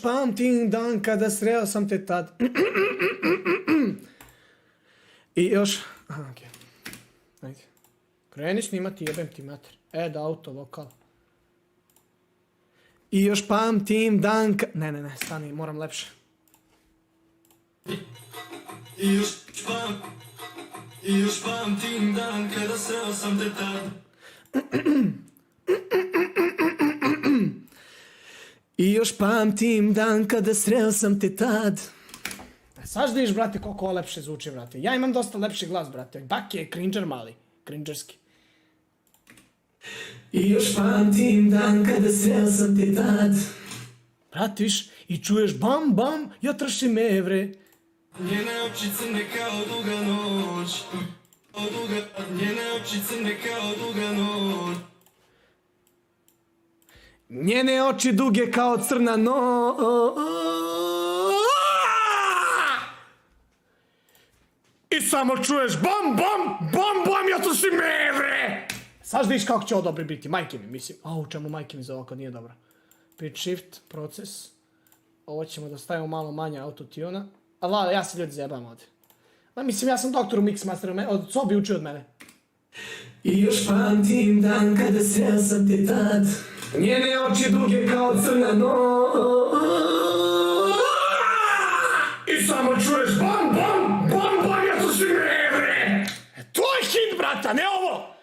Pamtim dan kada sreo sam te tad. I još... Aha, okej. Ajde. Kreni snimati, jebem ti mater. Da, auto, vokal. I još pamtim dan Ne, stani, moram lepše. I još pamtim dan kada sreo sam te tad. I još pamtim dan kada sreo sam te tad. Saš da viš, brate, koliko ovo lepše zvuči, brate. Ja imam dosta lepši glas, brate. Bak je cringer mali. Cringerski. I još pamtim dan kada sreo sam te tad. Brate, viš, i čuješ bam, bam, ja tršim evre. Njene oči crne kao duga noć. Njene oči crne kao duga noć. Njene oči duge kao crna I samo čuješ bam, bam, bam, bam, ja tršim evre. Saš da viš kako će ovo dobro biti, majke mi, mislim. U čemu majke mi za ovo kad nije dobro. Pitch shift, proces. Ovo ćemo da stavimo malo manje autotuna. Ali ja se ljudi zajebam ovdje. Mislim, ja sam doktor u Mixmasteru, od Sobi učio od mene. I još pamtim dan kada sreo sam te tad. Njene oči duge kao crna I samo čuješ bam, bam, bam, bam, ja to svi evre. To je hit, brata, ne ovo!